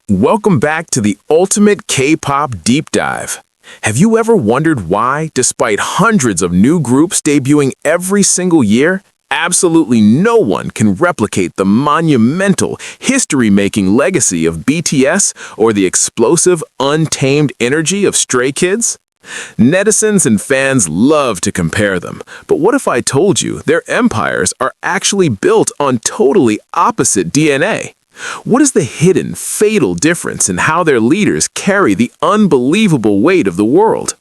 Welcome back to the ultimate K-pop deep dive. Have you ever wondered why, despite hundreds of new groups debuting every single year, absolutely no one can replicate the monumental, history-making legacy of BTS or the explosive, untamed energy of Stray Kids? Netizens and fans love to compare them, but what if I told you their empires are actually built on totally opposite DNA? What is the hidden, fatal difference in how their leaders carry the unbelievable weight of the world?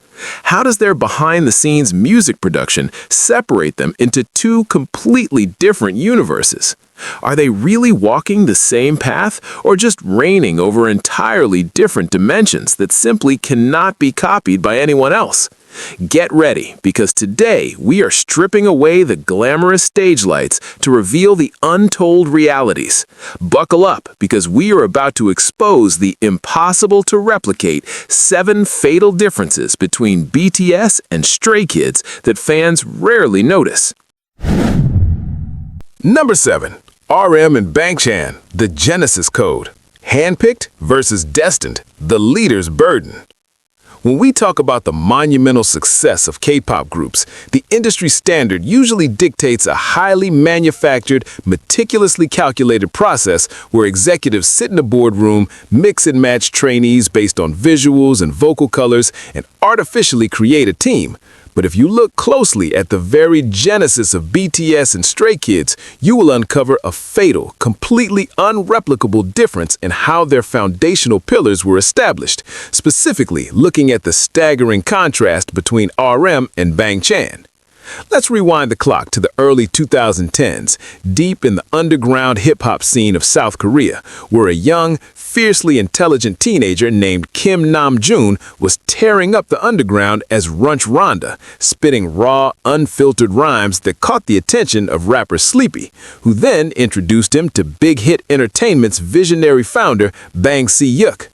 How does their behind-the-scenes music production separate them into two completely different universes? Are they really walking the same path, or just reigning over entirely different dimensions that simply cannot be copied by anyone else? Get ready, because today we are stripping away the glamorous stage lights to reveal the untold realities. Buckle up, because we are about to expose the impossible-to-replicate 7 fatal differences between BTS and Stray Kids that fans rarely notice. Number 7. RM and Bangchan, the Genesis Code. Handpicked versus destined, the leader's burden. When we talk about the monumental success of K-pop groups, the industry standard usually dictates a highly manufactured, meticulously calculated process where executives sit in a boardroom, mix and match trainees based on visuals and vocal colors, and artificially create a team. But if you look closely at the very genesis of BTS and Stray Kids, you will uncover a fatal, completely unreplicable difference in how their foundational pillars were established, specifically looking at the staggering contrast between RM and Bangchan. Let's rewind the clock to the early 2010s, deep in the underground hip-hop scene of South Korea, where a young, fiercely intelligent teenager named Kim Namjoon was tearing up the underground as Runch Rhonda, spitting raw, unfiltered rhymes that caught the attention of rapper Sleepy, who then introduced him to Big Hit Entertainment's visionary founder, Bang Si-hyuk.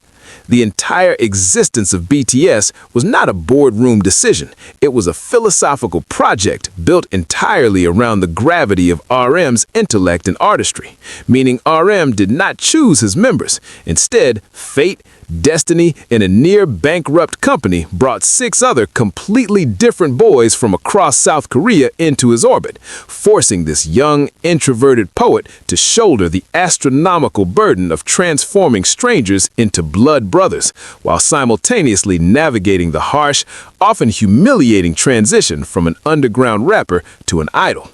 The entire existence of BTS was not a boardroom decision. It was a philosophical project built entirely around the gravity of RM's intellect and artistry, meaning RM did not choose his members. Instead, fate, destiny, and a near-bankrupt company brought 6 other completely different boys from across South Korea into his orbit, forcing this young, introverted poet to shoulder the astronomical burden of transforming strangers into blood brothers, while simultaneously navigating the harsh, often humiliating transition from an underground rapper to an idol.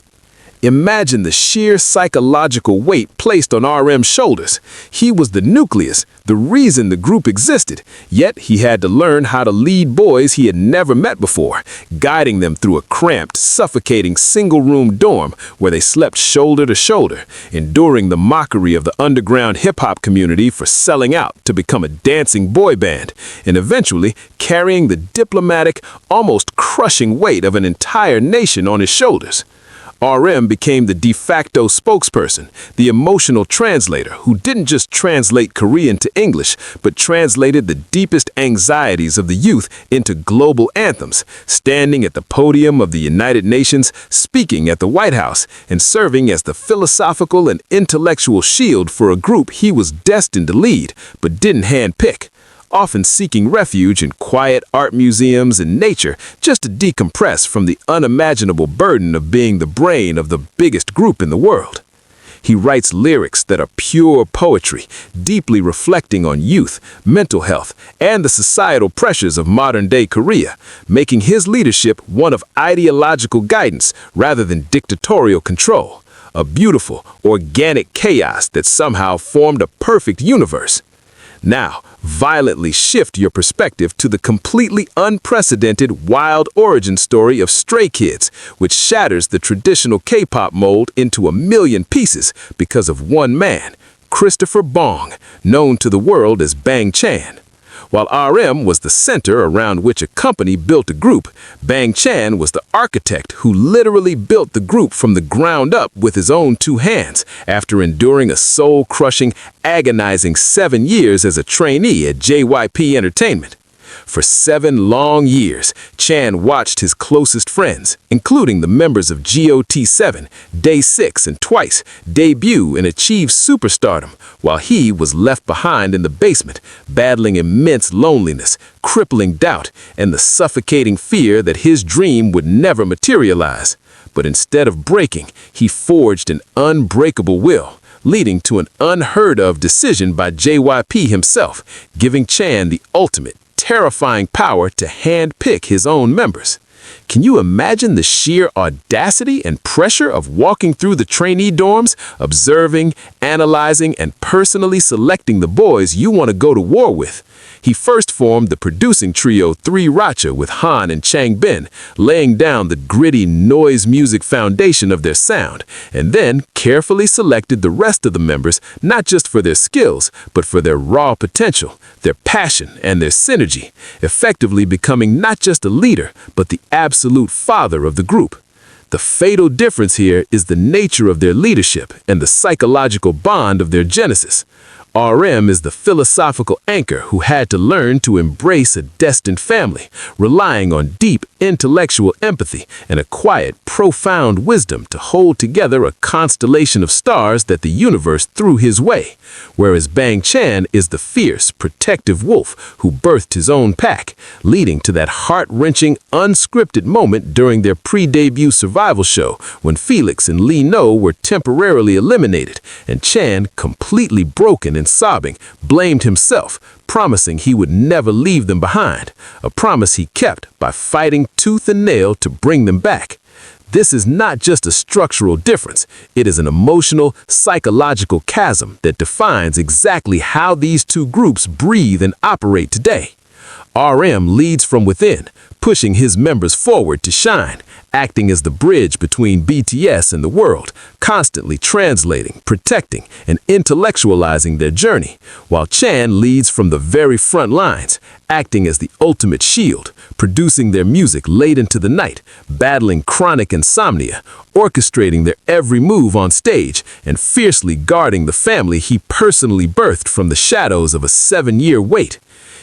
Imagine the sheer psychological weight placed on RM's shoulders. He was the nucleus, the reason the group existed, yet he had to learn how to lead boys he had never met before, guiding them through a cramped, suffocating single-room dorm where they slept shoulder to shoulder, enduring the mockery of the underground hip-hop community for selling out to become a dancing boy band, and eventually carrying the diplomatic, almost crushing weight of an entire nation on his shoulders. RM became the de facto spokesperson, the emotional translator who didn't just translate Korean to English, but translated the deepest anxieties of the youth into global anthems, standing at the podium of the United Nations, speaking at the White House, and serving as the philosophical and intellectual shield for a group he was destined to lead, but didn't handpick, often seeking refuge in quiet art museums and nature just to decompress from the unimaginable burden of being the brain of the biggest group in the world. He writes lyrics that are pure poetry, deeply reflecting on youth, mental health, and the societal pressures of modern-day Korea, making his leadership one of ideological guidance rather than dictatorial control, a beautiful, organic chaos that somehow formed a perfect universe. Now, violently shift your perspective to the completely unprecedented wild origin story of Stray Kids, which shatters the traditional K-pop mold into a million pieces because of one man, Christopher Bong, known to the world as Bangchan. While RM was the center around which a company built a group, Bangchan was the architect who literally built the group from the ground up with his own 2 hands after enduring a soul-crushing, agonizing 7 years as a trainee at JYP Entertainment. For 7 long years, Chan watched his closest friends, including the members of GOT7, Day 6 and Twice, debut and achieve superstardom, while he was left behind in the basement, battling immense loneliness, crippling doubt, and the suffocating fear that his dream would never materialize. But instead of breaking, he forged an unbreakable will, leading to an unheard-of decision by JYP himself, giving Chan the ultimate, terrifying power to hand-pick his own members. Can you imagine the sheer audacity and pressure of walking through the trainee dorms, observing, analyzing, and personally selecting the boys you want to go to war with? He first formed the producing trio 3 Racha with Han and Changbin, laying down the gritty noise music foundation of their sound, and then carefully selected the rest of the members not just for their skills, but for their raw potential, their passion, and their synergy, effectively becoming not just a leader, but the absolute father of the group. The fatal difference here is the nature of their leadership and the psychological bond of their genesis. RM is the philosophical anchor who had to learn to embrace a destined family, relying on deep intellectual empathy and a quiet, profound wisdom to hold together a constellation of stars that the universe threw his way, whereas Bang Chan is the fierce, protective wolf who birthed his own pack, leading to that heart-wrenching, unscripted moment during their pre-debut survival show when Felix and Lee No were temporarily eliminated, and Chan, completely broken and sobbing, blamed himself, promising he would never leave them behind, a promise he kept by fighting tooth and nail to bring them back. This is not just a structural difference, it is an emotional, psychological chasm that defines exactly how these two groups breathe and operate today. RM leads from within, pushing his members forward to shine, acting as the bridge between BTS and the world, constantly translating, protecting, and intellectualizing their journey, while Chan leads from the very front lines, acting as the ultimate shield, producing their music late into the night, battling chronic insomnia, orchestrating their every move on stage, and fiercely guarding the family he personally birthed from the shadows of a 7-year wait.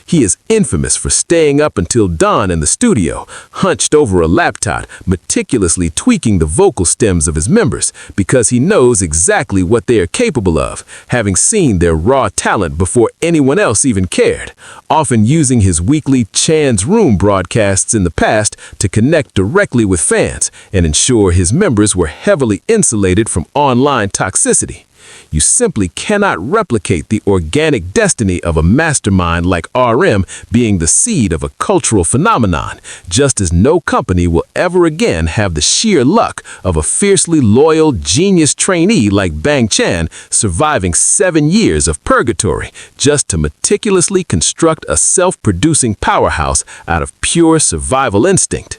He is infamous for staying up until dawn in the studio, hunched over a laptop, meticulously tweaking the vocal stems of his members because he knows exactly what they are capable of, having seen their raw talent before anyone else even cared, often using his weekly Chan's Room broadcasts in the past to connect directly with fans and ensure his members were heavily insulated from online toxicity. You simply cannot replicate the organic destiny of a mastermind like RM being the seed of a cultural phenomenon, just as no company will ever again have the sheer luck of a fiercely loyal, genius trainee like Bang Chan surviving 7 years of purgatory just to meticulously construct a self-producing powerhouse out of pure survival instinct.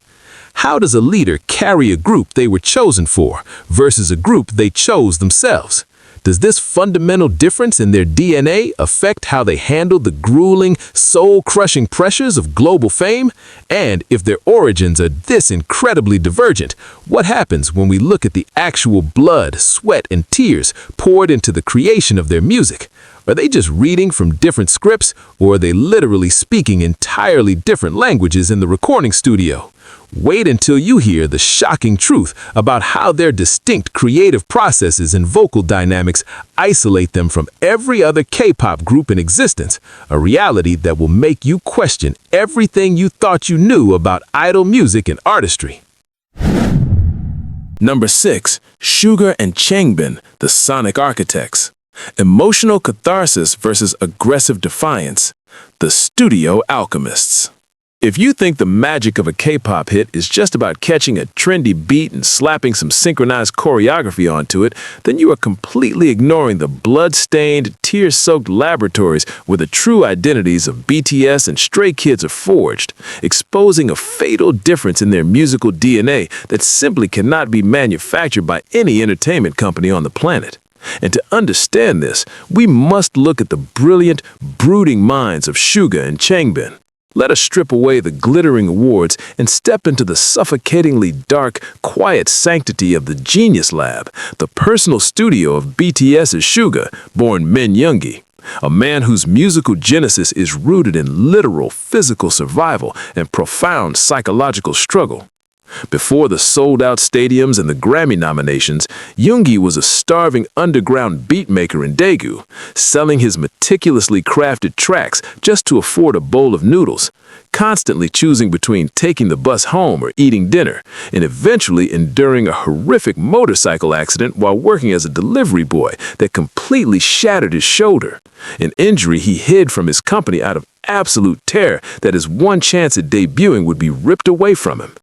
How does a leader carry a group they were chosen for versus a group they chose themselves? Does this fundamental difference in their DNA affect how they handle the grueling, soul-crushing pressures of global fame? And if their origins are this incredibly divergent, what happens when we look at the actual blood, sweat, and tears poured into the creation of their music? Are they just reading from different scripts, or are they literally speaking entirely different languages in the recording studio? Wait until you hear the shocking truth about how their distinct creative processes and vocal dynamics isolate them from every other K-pop group in existence, a reality that will make you question everything you thought you knew about idol music and artistry. Number 6. Suga and Changbin, the Sonic Architects. Emotional catharsis versus aggressive defiance. The Studio Alchemists. If you think the magic of a K-pop hit is just about catching a trendy beat and slapping some synchronized choreography onto it, then you are completely ignoring the blood-stained, tear-soaked laboratories where the true identities of BTS and Stray Kids are forged, exposing a fatal difference in their musical DNA that simply cannot be manufactured by any entertainment company on the planet. And to understand this, we must look at the brilliant, brooding minds of Suga and Changbin. Let us strip away the glittering awards and step into the suffocatingly dark, quiet sanctity of the Genius Lab, the personal studio of BTS's Suga, born Min Yoongi. a man whose musical genesis is rooted in literal physical survival and profound psychological struggle. Before the sold-out stadiums and the Grammy nominations, Yoongi was a starving underground beatmaker in Daegu, selling his meticulously crafted tracks just to afford a bowl of noodles, constantly choosing between taking the bus home or eating dinner, and eventually enduring a horrific motorcycle accident while working as a delivery boy that completely shattered his shoulder, an injury he hid from his company out of absolute terror that his one chance at debuting would be ripped away from him.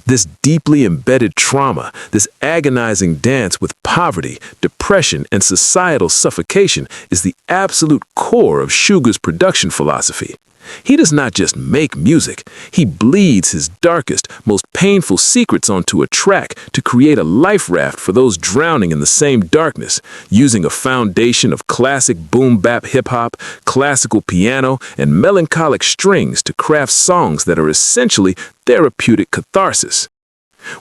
This deeply embedded trauma, this agonizing dance with poverty, depression, and societal suffocation is the absolute core of Suga's production philosophy. He does not just make music, he bleeds his darkest, most painful secrets onto a track to create a life raft for those drowning in the same darkness, using a foundation of classic boom-bap hip-hop, classical piano, and melancholic strings to craft songs that are essentially therapeutic catharsis.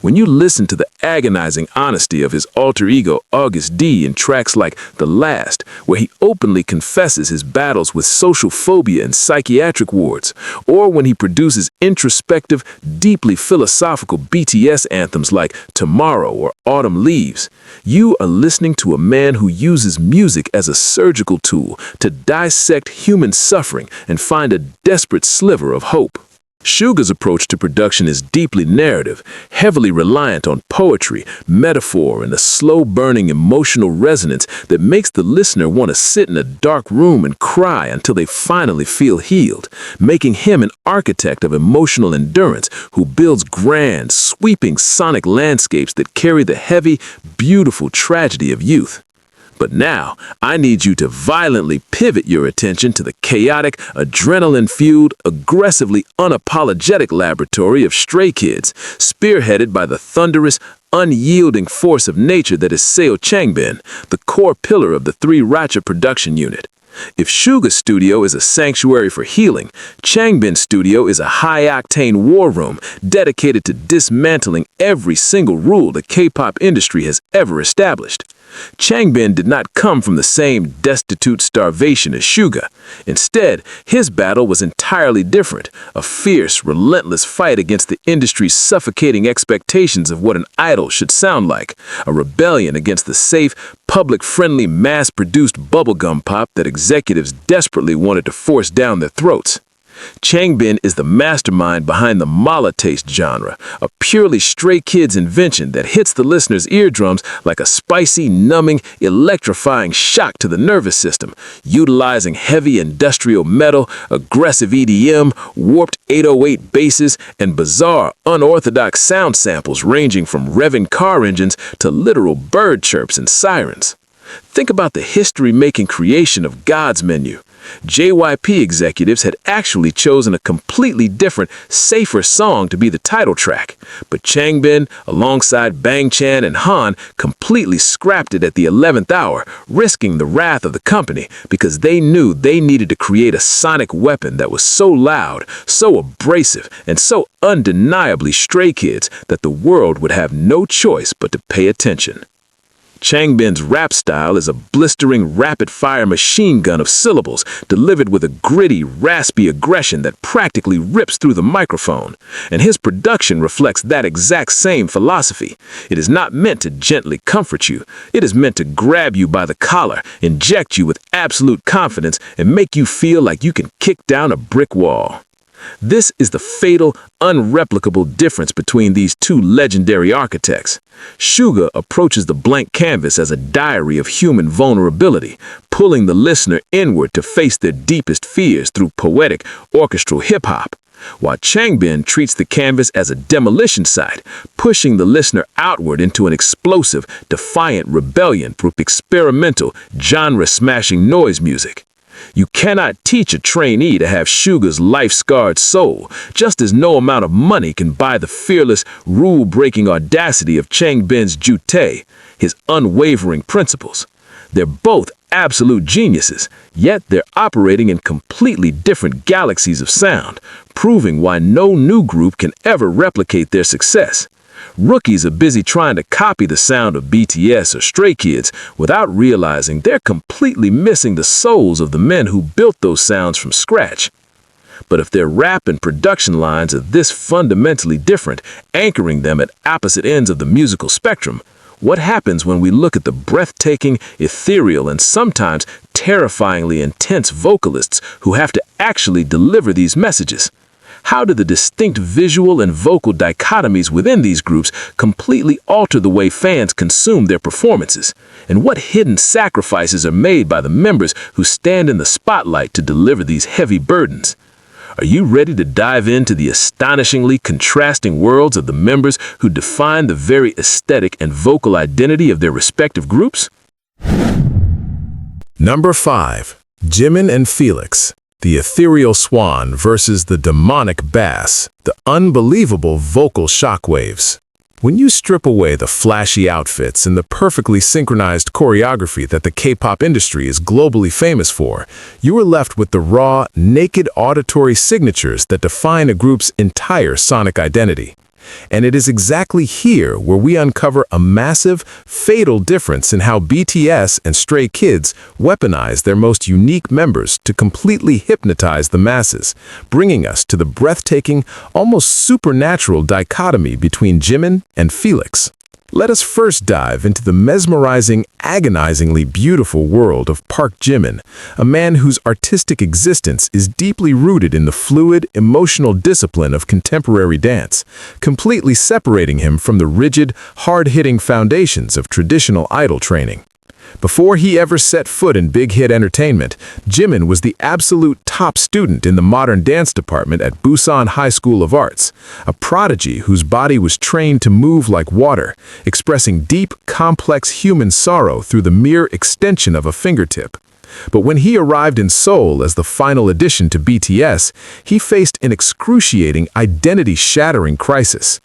When you listen to the agonizing honesty of his alter ego August D in tracks like The Last, where he openly confesses his battles with social phobia and psychiatric wards, or when he produces introspective, deeply philosophical BTS anthems like Tomorrow or Autumn Leaves, you are listening to a man who uses music as a surgical tool to dissect human suffering and find a desperate sliver of hope. Suga's approach to production is deeply narrative, heavily reliant on poetry, metaphor, and a slow-burning emotional resonance that makes the listener want to sit in a dark room and cry until they finally feel healed, making him an architect of emotional endurance who builds grand, sweeping sonic landscapes that carry the heavy, beautiful tragedy of youth. But now, I need you to violently pivot your attention to the chaotic, adrenaline-fueled, aggressively unapologetic laboratory of Stray Kids, spearheaded by the thunderous, unyielding force of nature that is Seo Changbin, the core pillar of the Three Racha production unit. If Suga's studio is a sanctuary for healing, Changbin's studio is a high-octane war room dedicated to dismantling every single rule the K-pop industry has ever established. Changbin did not come from the same destitute starvation as Suga. Instead, his battle was entirely different, a fierce, relentless fight against the industry's suffocating expectations of what an idol should sound like, a rebellion against the safe, public-friendly, mass-produced bubblegum pop that executives desperately wanted to force down their throats. Changbin is the mastermind behind the mala taste genre, a purely Stray Kids invention that hits the listener's eardrums like a spicy, numbing, electrifying shock to the nervous system, utilizing heavy industrial metal, aggressive EDM, warped 808 basses, and bizarre, unorthodox sound samples ranging from revving car engines to literal bird chirps and sirens. Think about the history-making creation of God's Menu. JYP executives had actually chosen a completely different, safer song to be the title track, but Changbin, alongside Bang Chan and Han, completely scrapped it at the 11th hour, risking the wrath of the company because they knew they needed to create a sonic weapon that was so loud, so abrasive, and so undeniably Stray Kids that the world would have no choice but to pay attention. Changbin's rap style is a blistering, rapid-fire machine gun of syllables delivered with a gritty, raspy aggression that practically rips through the microphone, and his production reflects that exact same philosophy. It is not meant to gently comfort you. It is meant to grab you by the collar, inject you with absolute confidence, and make you feel like you can kick down a brick wall. This is the fatal, unreplicable difference between these two legendary architects. Suga approaches the blank canvas as a diary of human vulnerability, pulling the listener inward to face their deepest fears through poetic, orchestral hip-hop, while Changbin treats the canvas as a demolition site, pushing the listener outward into an explosive, defiant rebellion through experimental, genre-smashing noise music. You cannot teach a trainee to have Suga's life-scarred soul, just as no amount of money can buy the fearless, rule-breaking audacity of Changbin's jute, his unwavering principles. They're both absolute geniuses, yet they're operating in completely different galaxies of sound, proving why no new group can ever replicate their success. Rookies are busy trying to copy the sound of BTS or Stray Kids without realizing they're completely missing the souls of the men who built those sounds from scratch. But if their rap and production lines are this fundamentally different, anchoring them at opposite ends of the musical spectrum, what happens when we look at the breathtaking, ethereal, and sometimes terrifyingly intense vocalists who have to actually deliver these messages? How do the distinct visual and vocal dichotomies within these groups completely alter the way fans consume their performances? And what hidden sacrifices are made by the members who stand in the spotlight to deliver these heavy burdens? Are you ready to dive into the astonishingly contrasting worlds of the members who define the very aesthetic and vocal identity of their respective groups? Number 5. Jimin and Felix. The ethereal swan versus the demonic bass, the unbelievable vocal shockwaves. When you strip away the flashy outfits and the perfectly synchronized choreography that the K-pop industry is globally famous for, you are left with the raw, naked auditory signatures that define a group's entire sonic identity. And it is exactly here where we uncover a massive, fatal difference in how BTS and Stray Kids weaponize their most unique members to completely hypnotize the masses, bringing us to the breathtaking, almost supernatural dichotomy between Jimin and Felix. Let us first dive into the mesmerizing, agonizingly beautiful world of Park Jimin, a man whose artistic existence is deeply rooted in the fluid, emotional discipline of contemporary dance, completely separating him from the rigid, hard-hitting foundations of traditional idol training. Before he ever set foot in big-hit entertainment, Jimin was the absolute top student in the modern dance department at Busan High School of Arts, a prodigy whose body was trained to move like water, expressing deep, complex human sorrow through the mere extension of a fingertip. But when he arrived in Seoul as the final addition to BTS, he faced an excruciating, identity-shattering crisis.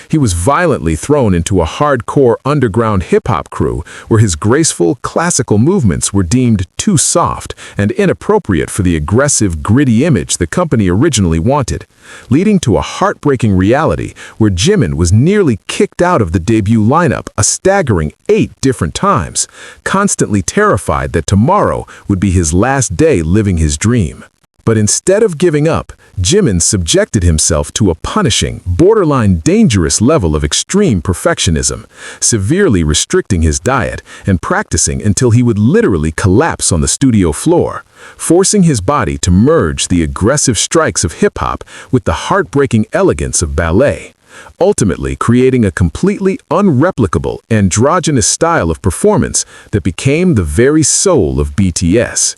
He was violently thrown into a hardcore underground hip-hop crew where his graceful, classical movements were deemed too soft and inappropriate for the aggressive, gritty image the company originally wanted, leading to a heartbreaking reality where Jimin was nearly kicked out of the debut lineup a staggering 8 different times, constantly terrified that tomorrow would be his last day living his dream. But instead of giving up, Jimin subjected himself to a punishing, borderline dangerous level of extreme perfectionism, severely restricting his diet and practicing until he would literally collapse on the studio floor, forcing his body to merge the aggressive strikes of hip-hop with the heartbreaking elegance of ballet, ultimately creating a completely unreplicable, androgynous style of performance that became the very soul of BTS.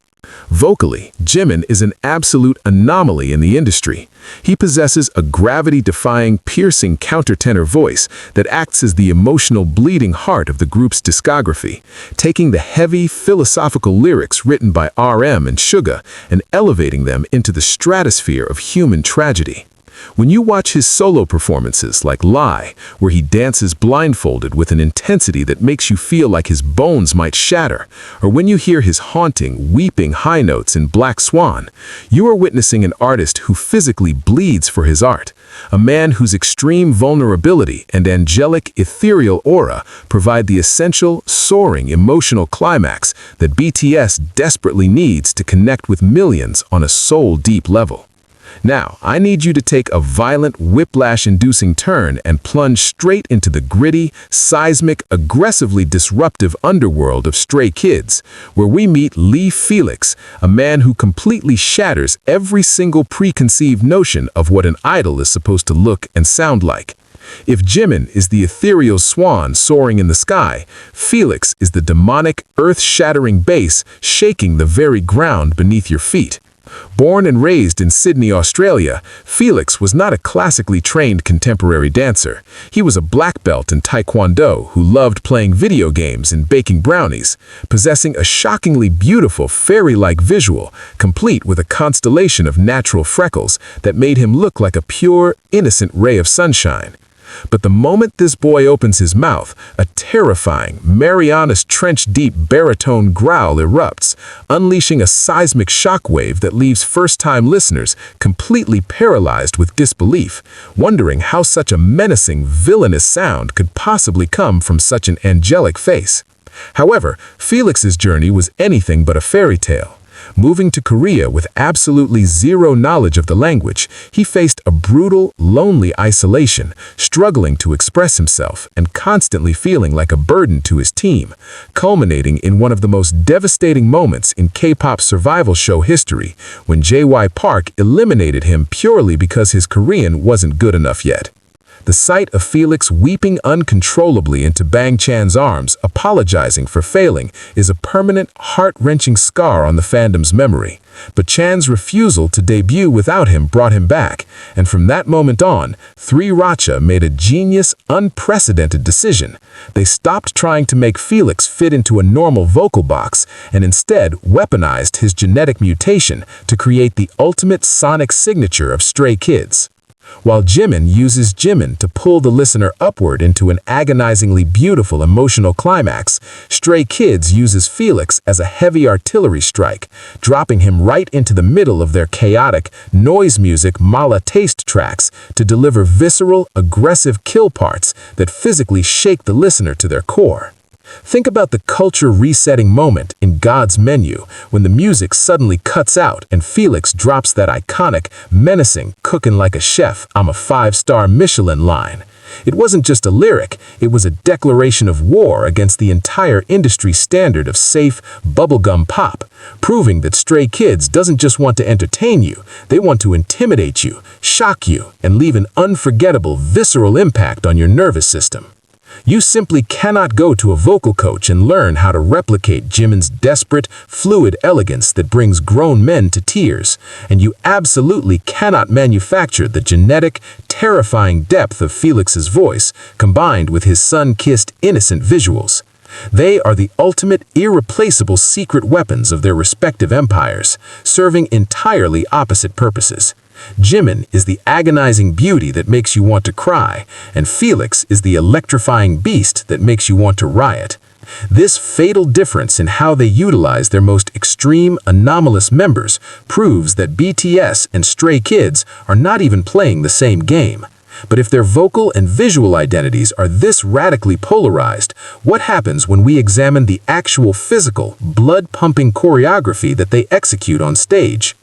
Vocally, Jimin is an absolute anomaly in the industry. He possesses a gravity-defying, piercing countertenor voice that acts as the emotional bleeding heart of the group's discography, taking the heavy, philosophical lyrics written by RM and Suga and elevating them into the stratosphere of human tragedy. When you watch his solo performances like Lie, where he dances blindfolded with an intensity that makes you feel like his bones might shatter, or when you hear his haunting, weeping high notes in Black Swan, you are witnessing an artist who physically bleeds for his art, a man whose extreme vulnerability and angelic, ethereal aura provide the essential, soaring emotional climax that BTS desperately needs to connect with millions on a soul-deep level. Now, I need you to take a violent, whiplash-inducing turn and plunge straight into the gritty, seismic, aggressively disruptive underworld of Stray Kids, where we meet Lee Felix, a man who completely shatters every single preconceived notion of what an idol is supposed to look and sound like. If Jimin is the ethereal swan soaring in the sky, Felix is the demonic, earth-shattering bass shaking the very ground beneath your feet. Born and raised in Sydney, Australia, Felix was not a classically trained contemporary dancer. He was a black belt in Taekwondo who loved playing video games and baking brownies, possessing a shockingly beautiful fairy-like visual, complete with a constellation of natural freckles that made him look like a pure, innocent ray of sunshine. But the moment this boy opens his mouth, a terrifying, Marianas Trench-deep baritone growl erupts, unleashing a seismic shockwave that leaves first-time listeners completely paralyzed with disbelief, wondering how such a menacing, villainous sound could possibly come from such an angelic face. However, Felix's journey was anything but a fairy tale. Moving to Korea with absolutely zero knowledge of the language, he faced a brutal, lonely isolation, struggling to express himself and constantly feeling like a burden to his team, culminating in one of the most devastating moments in K-pop survival show history, when JY Park eliminated him purely because his Korean wasn't good enough yet. The sight of Felix weeping uncontrollably into Bang Chan's arms, apologizing for failing, is a permanent, heart-wrenching scar on the fandom's memory. But Chan's refusal to debut without him brought him back, and from that moment on, 3RACHA made a genius, unprecedented decision. They stopped trying to make Felix fit into a normal vocal box, and instead weaponized his genetic mutation to create the ultimate sonic signature of Stray Kids. While Jimin uses Jimin to pull the listener upward into an agonizingly beautiful emotional climax, Stray Kids uses Felix as a heavy artillery strike, dropping him right into the middle of their chaotic, noise music mala taste tracks to deliver visceral, aggressive kill parts that physically shake the listener to their core. Think about the culture resetting moment in God's Menu when the music suddenly cuts out and Felix drops that iconic, menacing, cooking like a chef, I'm a 5-star Michelin line. It wasn't just a lyric, it was a declaration of war against the entire industry standard of safe, bubblegum pop, proving that Stray Kids doesn't just want to entertain you, they want to intimidate you, shock you, and leave an unforgettable, visceral impact on your nervous system. You simply cannot go to a vocal coach and learn how to replicate Jimin's desperate, fluid elegance that brings grown men to tears, and you absolutely cannot manufacture the genetic, terrifying depth of Felix's voice combined with his sun-kissed, innocent visuals. They are the ultimate, irreplaceable secret weapons of their respective empires, serving entirely opposite purposes. Jimin is the agonizing beauty that makes you want to cry, and Felix is the electrifying beast that makes you want to riot. This fatal difference in how they utilize their most extreme, anomalous members proves that BTS and Stray Kids are not even playing the same game. But if their vocal and visual identities are this radically polarized, what happens when we examine the actual physical, blood-pumping choreography that they execute on stage?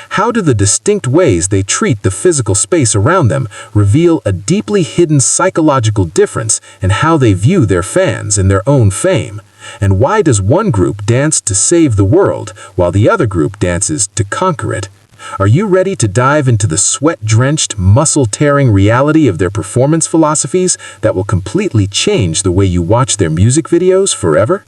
How do the distinct ways they treat the physical space around them reveal a deeply hidden psychological difference in how they view their fans and their own fame? And why does one group dance to save the world while the other group dances to conquer it? Are you ready to dive into the sweat-drenched, muscle-tearing reality of their performance philosophies that will completely change the way you watch their music videos forever?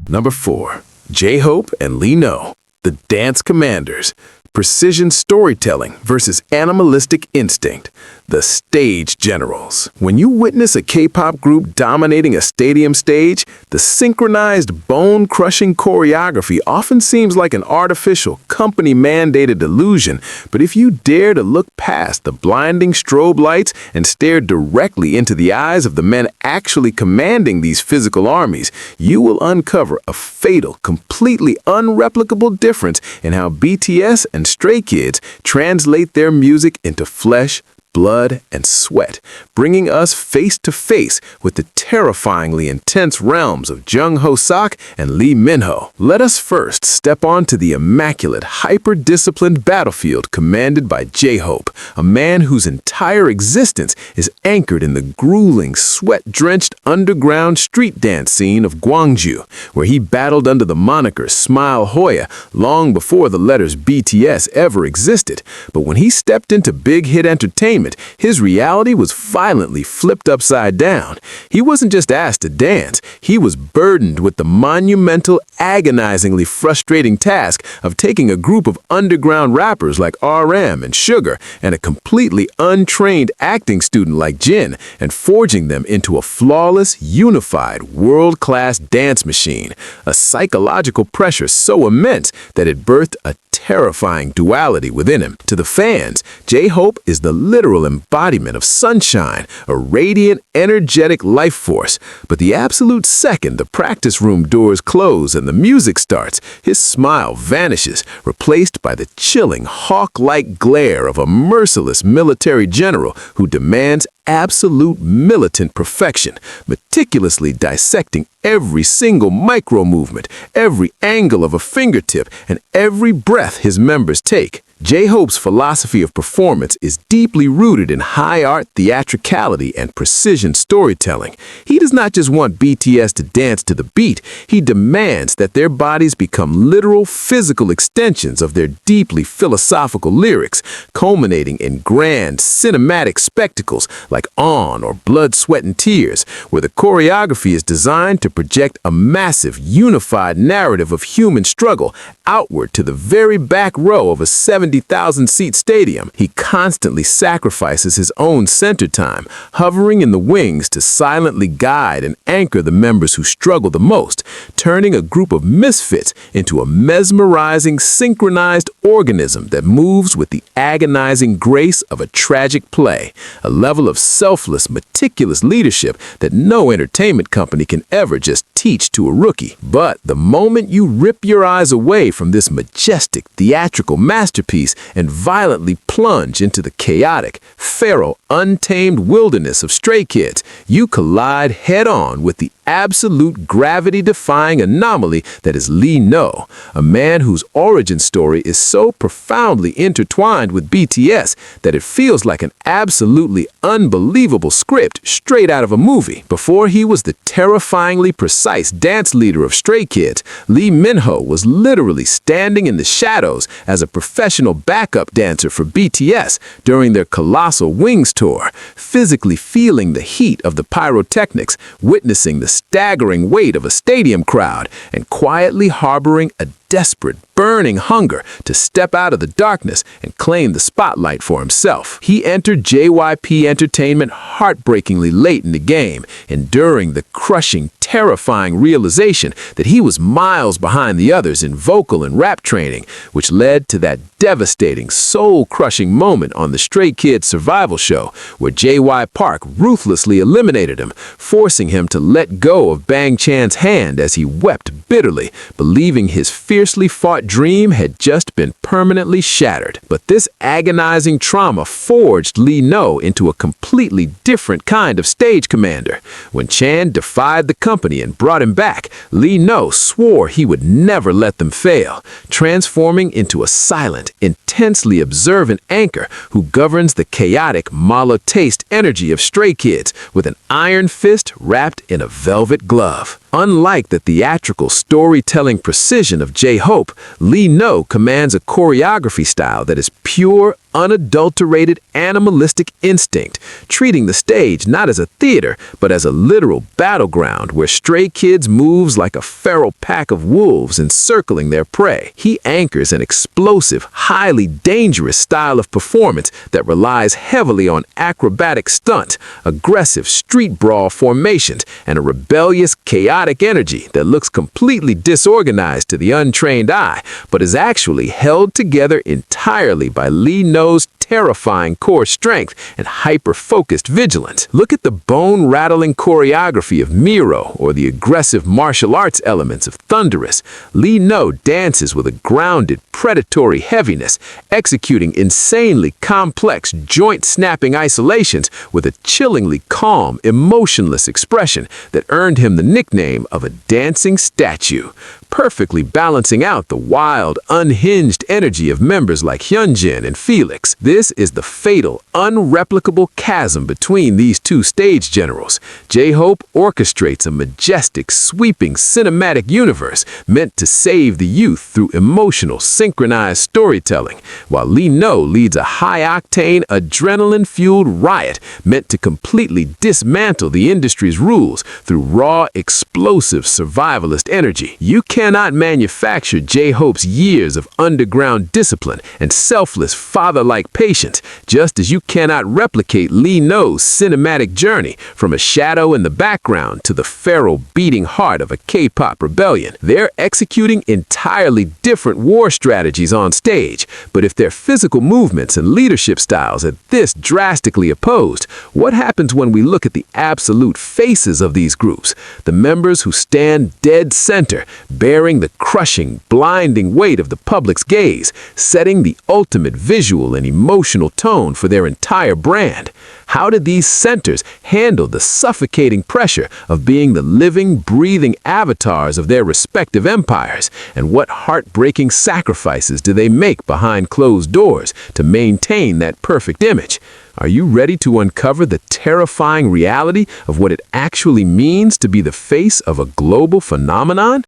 Number 4. J-Hope and Lee Know, the Dance Commanders. Precision storytelling versus animalistic instinct. The Stage Generals. When you witness a K-pop group dominating a stadium stage, the synchronized, bone-crushing choreography often seems like an artificial, company-mandated illusion, but if you dare to look past the blinding strobe lights and stare directly into the eyes of the men actually commanding these physical armies, you will uncover a fatal, completely unreplicable difference in how BTS and Stray Kids translate their music into flesh, blood, and sweat, bringing us face to face with the terrifyingly intense realms of Jung Ho-sok and Lee Min-ho. Let us first step onto the immaculate, hyper-disciplined battlefield commanded by J-Hope, a man whose entire existence is anchored in the grueling, sweat-drenched underground street dance scene of Gwangju, where he battled under the moniker Smile Hoya long before the letters BTS ever existed. But when he stepped into big hit entertainment, his reality was violently flipped upside down. He wasn't just asked to dance, he was burdened with the monumental, agonizingly frustrating task of taking a group of underground rappers like RM and Sugar and a completely untrained acting student like Jin and forging them into a flawless, unified, world-class dance machine, a psychological pressure so immense that it birthed a terrifying duality within him. To the fans, J-Hope is the literal embodiment of sunshine, a radiant, energetic life force. But the absolute second the practice room doors close and the music starts, his smile vanishes, replaced by the chilling, hawk-like glare of a merciless military general who demands absolute militant perfection, meticulously dissecting every single micro-movement, every angle of a fingertip, and every breath his members take. J-Hope's philosophy of performance is deeply rooted in high-art theatricality and precision storytelling. He does not just want BTS to dance to the beat, he demands that their bodies become literal physical extensions of their deeply philosophical lyrics, culminating in grand cinematic spectacles like On or Blood, Sweat and Tears, where the choreography is designed to project a massive, unified narrative of human struggle outward to the very back row of a 70,000-seat stadium. He constantly sacrifices his own center time, hovering in the wings to silently guide and anchor the members who struggle the most, turning a group of misfits into a mesmerizing, synchronized organism that moves with the agonizing grace of a tragic play, a level of selfless, meticulous leadership that no entertainment company can ever just teach to a rookie. But the moment you rip your eyes away from this majestic, theatrical masterpiece and violently plunge into the chaotic, feral, untamed wilderness of Stray Kids, you collide head-on with the absolute gravity-defying anomaly that is Lee No, a man whose origin story is so profoundly intertwined with BTS that it feels like an absolutely unbelievable script straight out of a movie. Before he was the terrifyingly precise dance leader of Stray Kids, Lee Min-ho was literally standing in the shadows as a professional backup dancer for BTS during their colossal Wings tour, physically feeling the heat of the pyrotechnics, witnessing the staggering weight of a stadium crowd, and quietly harboring a desperate, burning hunger to step out of the darkness and claim the spotlight for himself. He entered JYP Entertainment heartbreakingly late in the game, enduring the crushing, terrifying realization that he was miles behind the others in vocal and rap training, which led to that devastating, soul-crushing moment on the Stray Kids survival show where JY Park ruthlessly eliminated him, forcing him to let go of Bang Chan's hand as he wept bitterly, believing his fiercely fought dream had just been permanently shattered. But this agonizing trauma forged Lee No into a completely different kind of stage commander. When Chan defied the company and brought him back, Lee No swore he would never let them fail, transforming into a silent, intensely observant anchor who governs the chaotic, malo-taste energy of Stray Kids with an iron fist wrapped in a velvet glove. Unlike the theatrical storytelling precision of J-Hope, Lee No commands a choreography style that is pure, unadulterated, animalistic instinct, treating the stage not as a theater, but as a literal battleground where Stray Kids moves like a feral pack of wolves encircling their prey. He anchors an explosive, highly dangerous style of performance that relies heavily on acrobatic stunt, aggressive street brawl formations, and a rebellious, chaotic energy that looks completely disorganized to the untrained eye, but is actually held together entirely by Lee No's terrifying core strength and hyper-focused vigilance. Look at the bone-rattling choreography of Miro or the aggressive martial arts elements of Thunderous. Lee No dances with a grounded, predatory heaviness, executing insanely complex, joint-snapping isolations with a chillingly calm, emotionless expression that earned him the nickname of a dancing statue, perfectly balancing out the wild, unhinged energy of members like Hyunjin and Felix. This is the fatal, unreplicable chasm between these two stage generals. J-Hope orchestrates a majestic, sweeping, cinematic universe meant to save the youth through emotional, synchronized storytelling, while Lee No leads a high-octane, adrenaline-fueled riot meant to completely dismantle the industry's rules through raw, explosive, survivalist energy. You cannot manufacture J-Hope's years of underground discipline and selfless father-like patience, just as you cannot replicate Lee No's cinematic journey from a shadow in the background to the feral beating heart of a K-pop rebellion. They're executing entirely different war strategies on stage, but if their physical movements and leadership styles are this drastically opposed, what happens when we look at the absolute faces of these groups, the members who stand dead center, bearing the crushing, blinding weight of the public's gaze, setting the ultimate visual and emotional tone for their entire brand? How did these centers handle the suffocating pressure of being the living, breathing avatars of their respective empires? And what heartbreaking sacrifices do they make behind closed doors to maintain that perfect image? Are you ready to uncover the terrifying reality of what it actually means to be the face of a global phenomenon?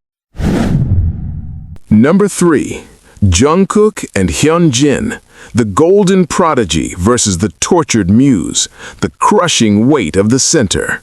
Number 3. Jungkook and Hyunjin, the golden prodigy versus the tortured muse, the crushing weight of the center.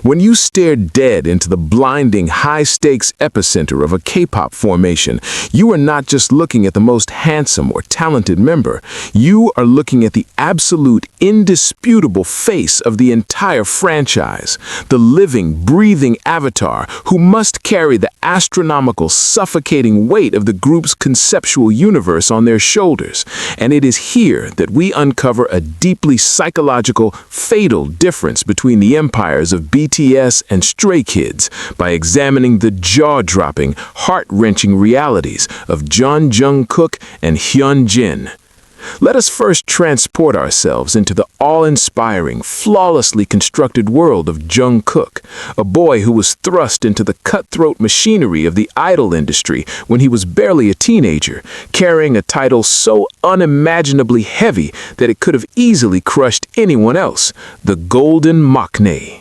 When you stare dead into the blinding, high-stakes epicenter of a K-pop formation, you are not just looking at the most handsome or talented member. You are looking at the absolute, indisputable face of the entire franchise, the living, breathing avatar who must carry the astronomical, suffocating weight of the group's conceptual universe on their shoulders. And it is here that we uncover a deeply psychological, fatal difference between the empires of BTS and Stray Kids by examining the jaw-dropping, heart-wrenching realities of Jungkook and Hyunjin. Let us first transport ourselves into the awe-inspiring, flawlessly constructed world of Jungkook, a boy who was thrust into the cutthroat machinery of the idol industry when he was barely a teenager, carrying a title so unimaginably heavy that it could have easily crushed anyone else, the Golden Maknae.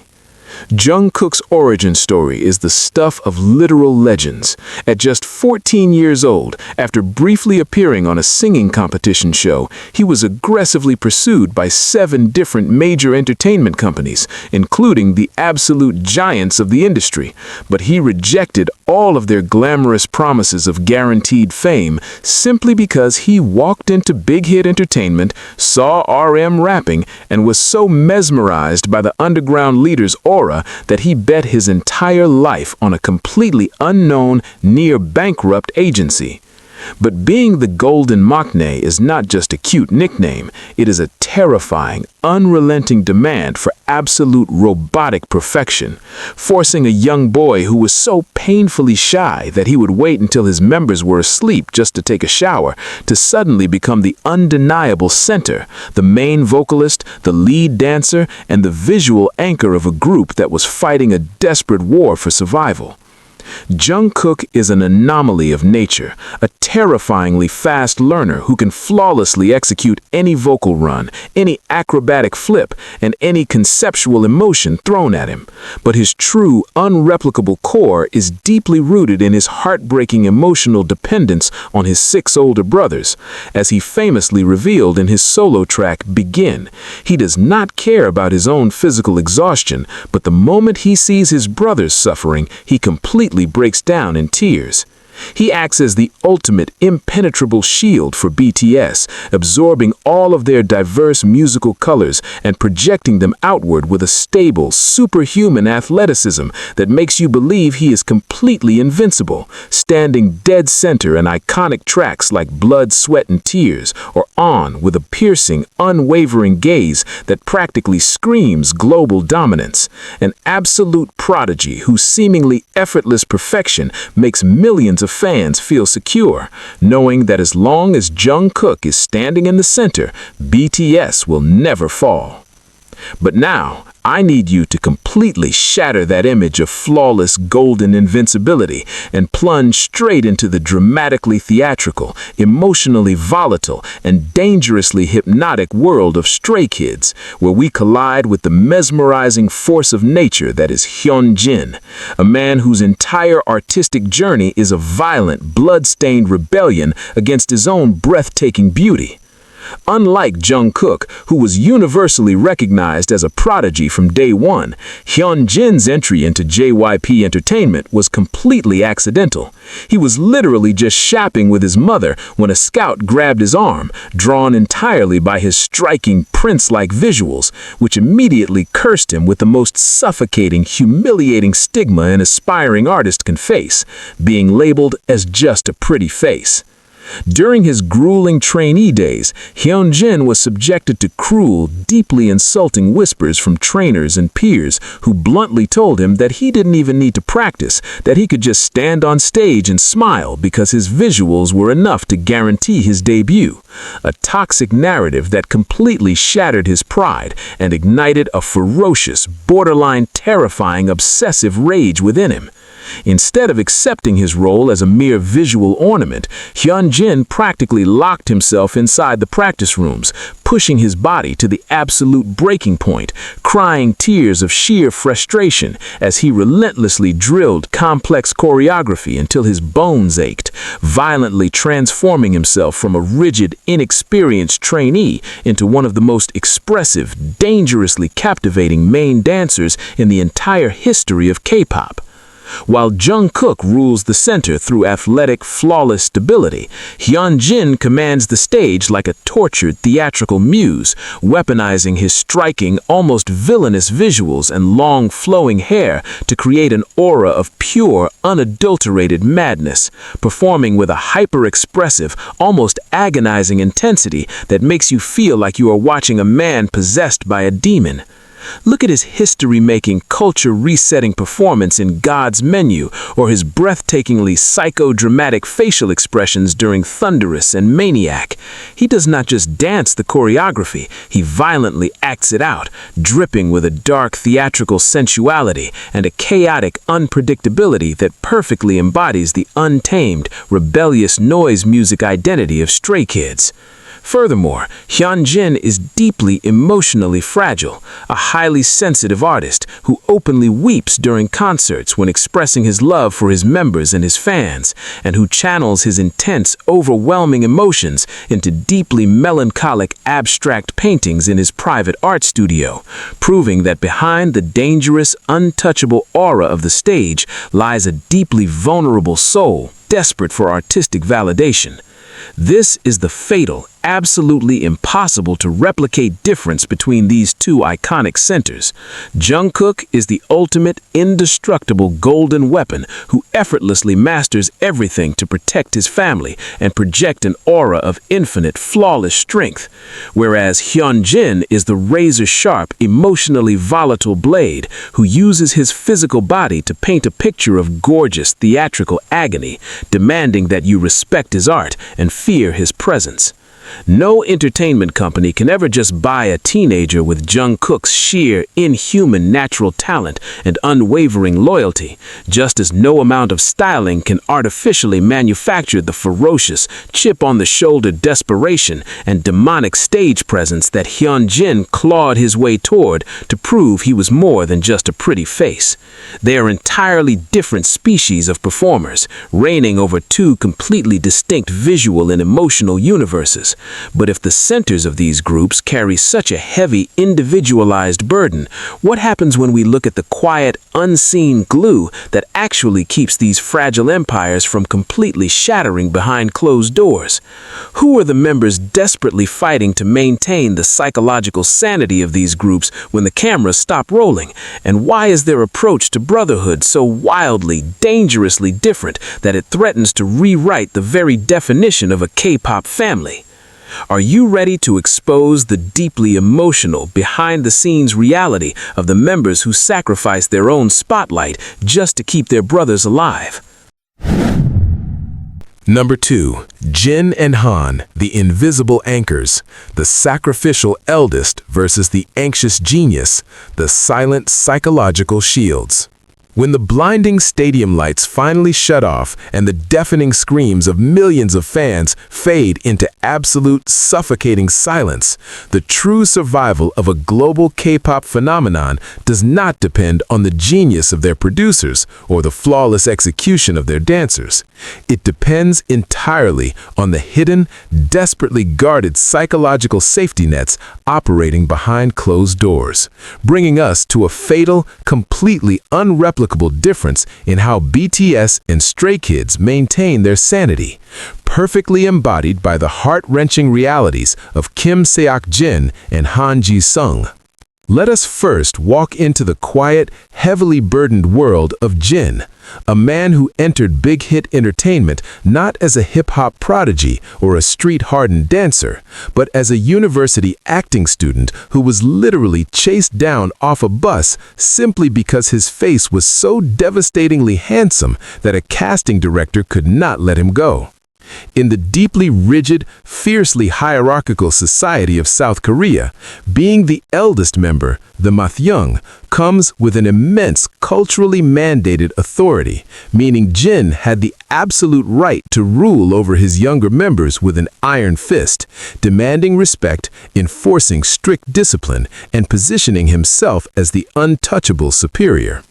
Jungkook's origin story is the stuff of literal legends. At just 14 years old, after briefly appearing on a singing competition show, he was aggressively pursued by 7 different major entertainment companies, including the absolute giants of the industry. But he rejected all of their glamorous promises of guaranteed fame simply because he walked into Big Hit Entertainment, saw RM rapping, and was so mesmerized by the underground leader's aura that he bet his entire life on a completely unknown, near-bankrupt agency. But being the Golden Maknae is not just a cute nickname, it is a terrifying, unrelenting demand for absolute robotic perfection, forcing a young boy who was so painfully shy that he would wait until his members were asleep just to take a shower to suddenly become the undeniable center, the main vocalist, the lead dancer, and the visual anchor of a group that was fighting a desperate war for survival. Jungkook is an anomaly of nature, a terrifyingly fast learner who can flawlessly execute any vocal run, any acrobatic flip, and any conceptual emotion thrown at him. But his true, unreplicable core is deeply rooted in his heartbreaking emotional dependence on his 6 older brothers. As he famously revealed in his solo track, Begin, he does not care about his own physical exhaustion, but the moment he sees his brothers suffering, he completely breaks down in tears. He acts as the ultimate impenetrable shield for BTS, absorbing all of their diverse musical colors and projecting them outward with a stable, superhuman athleticism that makes you believe he is completely invincible, standing dead center in iconic tracks like Blood, Sweat, and Tears, or On with a piercing, unwavering gaze that practically screams global dominance. An absolute prodigy whose seemingly effortless perfection makes millions of fans feel secure, knowing that as long as Jungkook is standing in the center, BTS will never fall. But now, I need you to completely shatter that image of flawless golden invincibility and plunge straight into the dramatically theatrical, emotionally volatile, and dangerously hypnotic world of Stray Kids, where we collide with the mesmerizing force of nature that is Hyunjin, a man whose entire artistic journey is a violent, blood-stained rebellion against his own breathtaking beauty. Unlike Jungkook, who was universally recognized as a prodigy from day one, Hyunjin's entry into JYP Entertainment was completely accidental. He was literally just shopping with his mother when a scout grabbed his arm, drawn entirely by his striking prince-like visuals, which immediately cursed him with the most suffocating, humiliating stigma an aspiring artist can face, being labeled as just a pretty face. During his grueling trainee days, Hyunjin was subjected to cruel, deeply insulting whispers from trainers and peers who bluntly told him that he didn't even need to practice, that he could just stand on stage and smile because his visuals were enough to guarantee his debut. A toxic narrative that completely shattered his pride and ignited a ferocious, borderline terrifying, obsessive rage within him. Instead of accepting his role as a mere visual ornament, Hyunjin practically locked himself inside the practice rooms, pushing his body to the absolute breaking point, crying tears of sheer frustration as he relentlessly drilled complex choreography until his bones ached, violently transforming himself from a rigid, inexperienced trainee into one of the most expressive, dangerously captivating main dancers in the entire history of K-pop. While Jungkook rules the center through athletic, flawless stability, Hyunjin commands the stage like a tortured theatrical muse, weaponizing his striking, almost villainous visuals and long, flowing hair to create an aura of pure, unadulterated madness, performing with a hyper-expressive, almost agonizing intensity that makes you feel like you are watching a man possessed by a demon. Look at his history-making, culture-resetting performance in God's Menu, or his breathtakingly psychodramatic facial expressions during Thunderous and Maniac. He does not just dance the choreography, he violently acts it out, dripping with a dark theatrical sensuality and a chaotic unpredictability that perfectly embodies the untamed, rebellious noise music identity of Stray Kids. Furthermore, Hyunjin is deeply emotionally fragile, a highly sensitive artist who openly weeps during concerts when expressing his love for his members and his fans, and who channels his intense, overwhelming emotions into deeply melancholic, abstract paintings in his private art studio, proving that behind the dangerous, untouchable aura of the stage lies a deeply vulnerable soul, desperate for artistic validation. This is the fatal, absolutely impossible to replicate difference between these two iconic centers. Jungkook is the ultimate, indestructible golden weapon who effortlessly masters everything to protect his family and project an aura of infinite, flawless strength, whereas Hyunjin is the razor-sharp, emotionally volatile blade who uses his physical body to paint a picture of gorgeous, theatrical agony, demanding that you respect his art and fear his presence. No entertainment company can ever just buy a teenager with Jungkook's sheer, inhuman natural talent and unwavering loyalty, just as no amount of styling can artificially manufacture the ferocious, chip-on-the-shoulder desperation and demonic stage presence that Hyunjin clawed his way toward to prove he was more than just a pretty face. They are entirely different species of performers, reigning over two completely distinct visual and emotional universes. But if the centers of these groups carry such a heavy, individualized burden, what happens when we look at the quiet, unseen glue that actually keeps these fragile empires from completely shattering behind closed doors? Who are the members desperately fighting to maintain the psychological sanity of these groups when the cameras stop rolling? And why is their approach to brotherhood so wildly, dangerously different that it threatens to rewrite the very definition of a K-pop family? Are you ready to expose the deeply emotional, behind-the-scenes reality of the members who sacrifice their own spotlight just to keep their brothers alive? Number 2. Jin and Han, the invisible anchors, the sacrificial eldest versus the anxious genius, the silent psychological shields. When the blinding stadium lights finally shut off and the deafening screams of millions of fans fade into absolute suffocating silence, the true survival of a global K-pop phenomenon does not depend on the genius of their producers or the flawless execution of their dancers. It depends entirely on the hidden, desperately guarded psychological safety nets operating behind closed doors, bringing us to a fatal, completely unreplicable difference in how BTS and Stray Kids maintain their sanity, perfectly embodied by the heart-wrenching realities of Kim Seok-jin and Han Ji-sung. Let us first walk into the quiet, heavily burdened world of Jin, a man who entered big hit entertainment not as a hip-hop prodigy or a street-hardened dancer, but as a university acting student who was literally chased down off a bus simply because his face was so devastatingly handsome that a casting director could not let him go. In the deeply rigid, fiercely hierarchical society of South Korea, being the eldest member, the Mathyung, comes with an immense culturally mandated authority, meaning Jin had the absolute right to rule over his younger members with an iron fist, demanding respect, enforcing strict discipline, and positioning himself as the untouchable superior.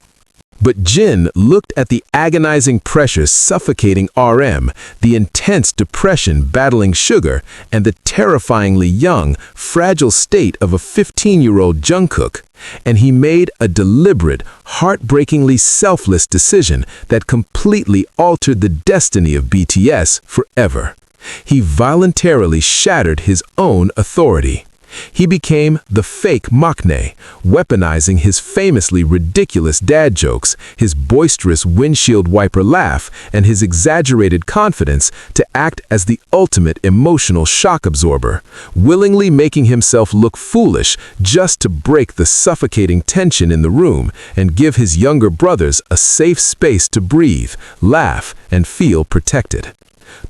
But Jin looked at the agonizing pressure suffocating RM, the intense depression battling Sugar, and the terrifyingly young, fragile state of a 15-year-old Jungkook, and he made a deliberate, heartbreakingly selfless decision that completely altered the destiny of BTS forever. He voluntarily shattered his own authority. He became the fake maknae, weaponizing his famously ridiculous dad jokes, his boisterous windshield wiper laugh, and his exaggerated confidence to act as the ultimate emotional shock absorber, willingly making himself look foolish just to break the suffocating tension in the room and give his younger brothers a safe space to breathe, laugh, and feel protected.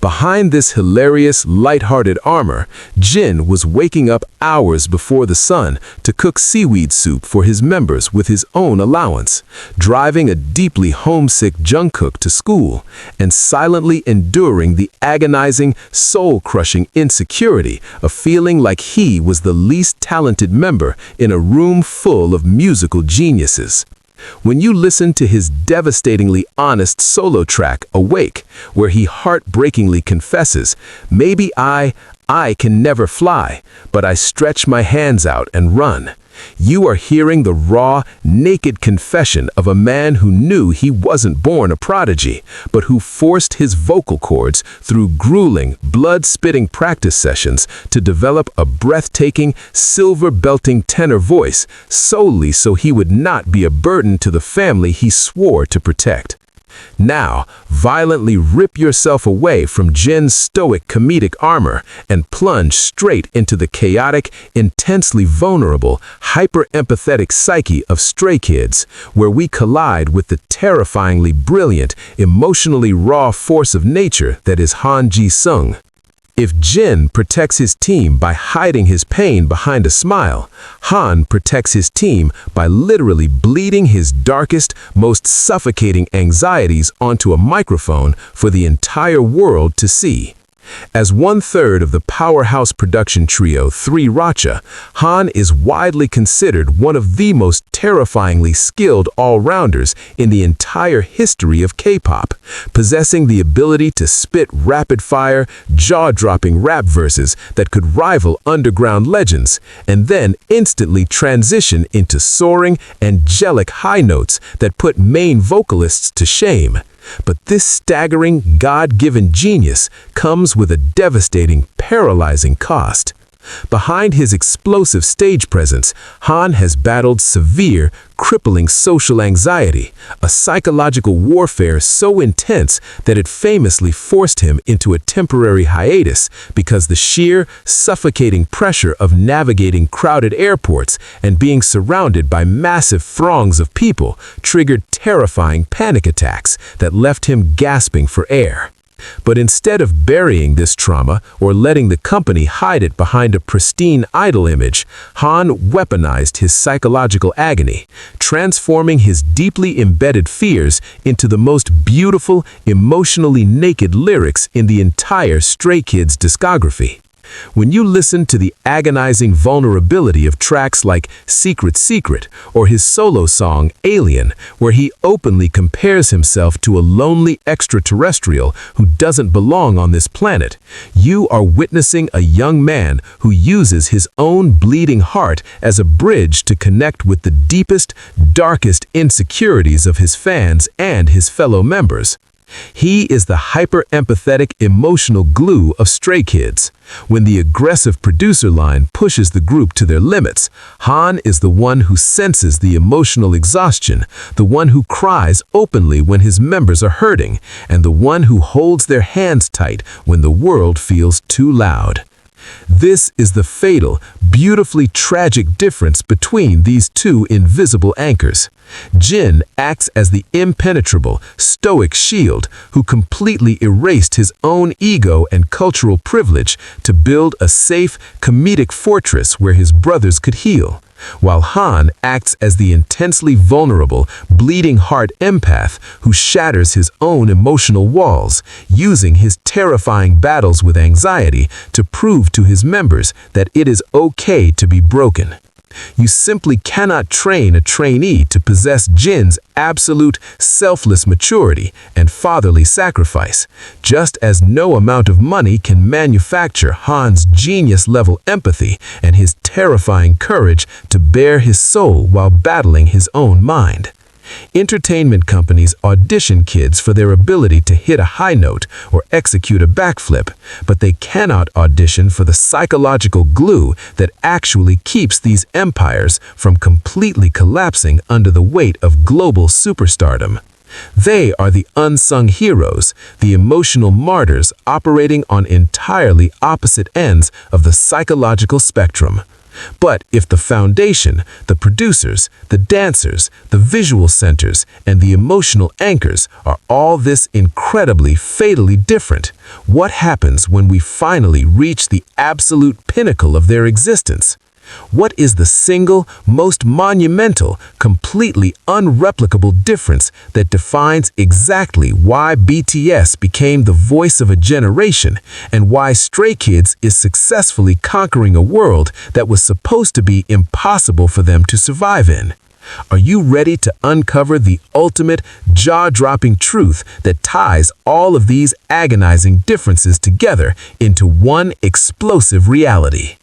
Behind this hilarious, light-hearted armor, Jin was waking up hours before the sun to cook seaweed soup for his members with his own allowance, driving a deeply homesick Jungkook to school, and silently enduring the agonizing, soul-crushing insecurity of feeling like he was the least talented member in a room full of musical geniuses. When you listen to his devastatingly honest solo track, Awake, where he heartbreakingly confesses, "Maybe I can never fly, but I stretch my hands out and run," you are hearing the raw, naked confession of a man who knew he wasn't born a prodigy, but who forced his vocal cords through grueling, blood-spitting practice sessions to develop a breathtaking, silver-belting tenor voice solely so he would not be a burden to the family he swore to protect. Now, violently rip yourself away from Jin's stoic comedic armor and plunge straight into the chaotic, intensely vulnerable, hyper-empathetic psyche of Stray Kids, where we collide with the terrifyingly brilliant, emotionally raw force of nature that is Han Ji-sung. If Jin protects his team by hiding his pain behind a smile, Han protects his team by literally bleeding his darkest, most suffocating anxieties onto a microphone for the entire world to see. As one-third of the powerhouse production trio Three Racha, Han is widely considered one of the most terrifyingly skilled all-rounders in the entire history of K-pop, possessing the ability to spit rapid-fire, jaw-dropping rap verses that could rival underground legends, and then instantly transition into soaring, angelic high notes that put main vocalists to shame. But this staggering, God-given genius comes with a devastating, paralyzing cost. Behind his explosive stage presence, Han has battled severe, crippling social anxiety, a psychological warfare so intense that it famously forced him into a temporary hiatus because the sheer, suffocating pressure of navigating crowded airports and being surrounded by massive throngs of people triggered terrifying panic attacks that left him gasping for air. But instead of burying this trauma or letting the company hide it behind a pristine idol image, Han weaponized his psychological agony, transforming his deeply embedded fears into the most beautiful, emotionally naked lyrics in the entire Stray Kids discography. When you listen to the agonizing vulnerability of tracks like Secret Secret or his solo song Alien, where he openly compares himself to a lonely extraterrestrial who doesn't belong on this planet, you are witnessing a young man who uses his own bleeding heart as a bridge to connect with the deepest, darkest insecurities of his fans and his fellow members. He is the hyper-empathetic emotional glue of Stray Kids. When the aggressive producer line pushes the group to their limits, Han is the one who senses the emotional exhaustion, the one who cries openly when his members are hurting, and the one who holds their hands tight when the world feels too loud. This is the fatal, beautifully tragic difference between these two invisible anchors. Jin acts as the impenetrable, stoic shield who completely erased his own ego and cultural privilege to build a safe, comedic fortress where his brothers could heal, while Han acts as the intensely vulnerable, bleeding heart empath who shatters his own emotional walls, using his terrifying battles with anxiety to prove to his members that it is okay to be broken. You simply cannot train a trainee to possess Jin's absolute, selfless maturity and fatherly sacrifice, just as no amount of money can manufacture Han's genius-level empathy and his terrifying courage to bare his soul while battling his own mind. Entertainment companies audition kids for their ability to hit a high note or execute a backflip, but they cannot audition for the psychological glue that actually keeps these empires from completely collapsing under the weight of global superstardom. They are the unsung heroes, the emotional martyrs operating on entirely opposite ends of the psychological spectrum. But if the foundation, the producers, the dancers, the visual centers, and the emotional anchors are all this incredibly, fatally different, what happens when we finally reach the absolute pinnacle of their existence? What is the single, most monumental, completely unreplicable difference that defines exactly why BTS became the voice of a generation and why Stray Kids is successfully conquering a world that was supposed to be impossible for them to survive in? Are you ready to uncover the ultimate, jaw-dropping truth that ties all of these agonizing differences together into one explosive reality?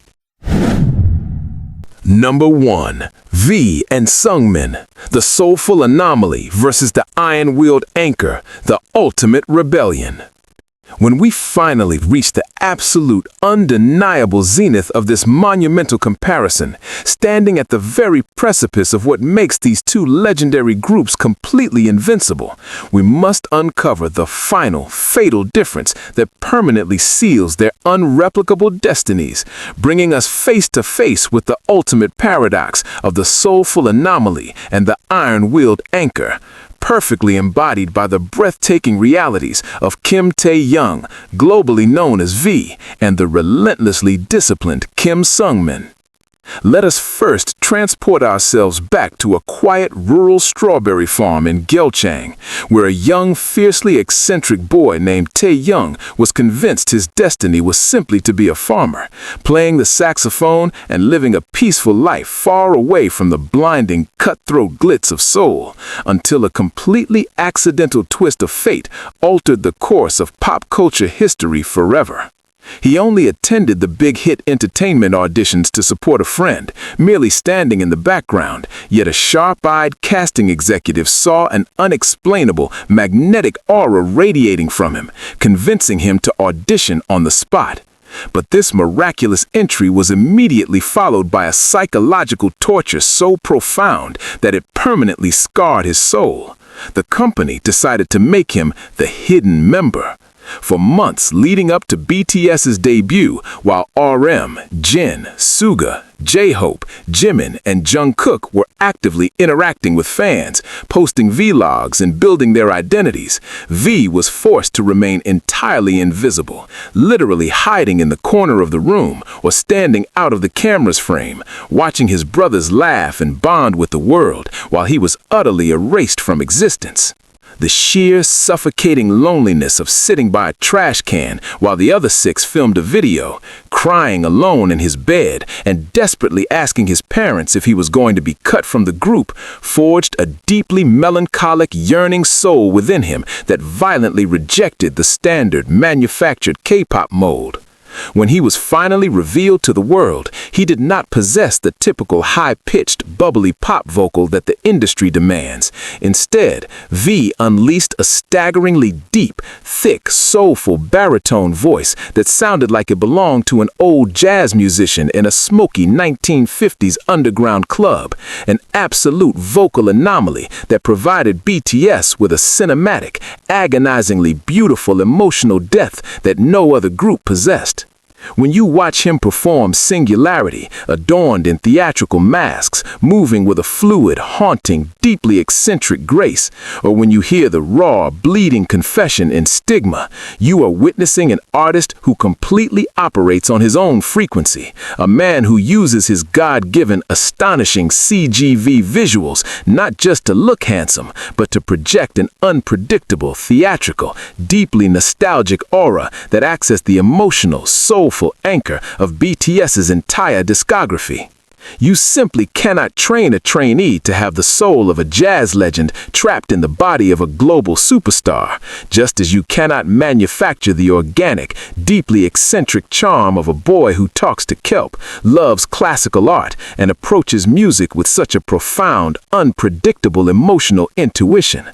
Number 1. V and Seungmin, the soulful anomaly versus the iron-willed anchor, the ultimate rebellion. When we finally reach the absolute, undeniable zenith of this monumental comparison, standing at the very precipice of what makes these two legendary groups completely invincible, we must uncover the final, fatal difference that permanently seals their unreplicable destinies, bringing us face to face with the ultimate paradox of the soulful anomaly and the iron-willed anchor, perfectly embodied by the breathtaking realities of Kim Tae-young, globally known as V, and the relentlessly disciplined Kim Seungmin. Let us first transport ourselves back to a quiet rural strawberry farm in Gyeochang, where a young, fiercely eccentric boy named Tae-young was convinced his destiny was simply to be a farmer, playing the saxophone and living a peaceful life far away from the blinding, cutthroat glitz of Seoul, until a completely accidental twist of fate altered the course of pop culture history forever. He only attended the big hit entertainment auditions to support a friend, merely standing in the background, yet a sharp-eyed casting executive saw an unexplainable, magnetic aura radiating from him, convincing him to audition on the spot. But this miraculous entry was immediately followed by a psychological torture so profound that it permanently scarred his soul. The company decided to make him the hidden member. For months leading up to BTS's debut, while RM, Jin, Suga, J-Hope, Jimin, and Jungkook were actively interacting with fans, posting vlogs and building their identities, V was forced to remain entirely invisible, literally hiding in the corner of the room or standing out of the camera's frame, watching his brothers laugh and bond with the world while he was utterly erased from existence. The sheer, suffocating loneliness of sitting by a trash can while the other six filmed a video, crying alone in his bed and desperately asking his parents if he was going to be cut from the group, forged a deeply melancholic, yearning soul within him that violently rejected the standard, manufactured K-pop mold. When he was finally revealed to the world, he did not possess the typical high-pitched, bubbly pop vocal that the industry demands. Instead, V unleashed a staggeringly deep, thick, soulful baritone voice that sounded like it belonged to an old jazz musician in a smoky 1950s underground club, an absolute vocal anomaly that provided BTS with a cinematic, agonizingly beautiful emotional depth that no other group possessed. When you watch him perform Singularity, adorned in theatrical masks, moving with a fluid, haunting, deeply eccentric grace, or when you hear the raw, bleeding confession in Stigma, you are witnessing an artist who completely operates on his own frequency, a man who uses his God-given, astonishing CGV visuals not just to look handsome, but to project an unpredictable, theatrical, deeply nostalgic aura that acts as the emotional, soulful anchor of BTS's entire discography. You simply cannot train a trainee to have the soul of a jazz legend trapped in the body of a global superstar, just as you cannot manufacture the organic, deeply eccentric charm of a boy who talks to kelp, loves classical art, and approaches music with such a profound, unpredictable emotional intuition.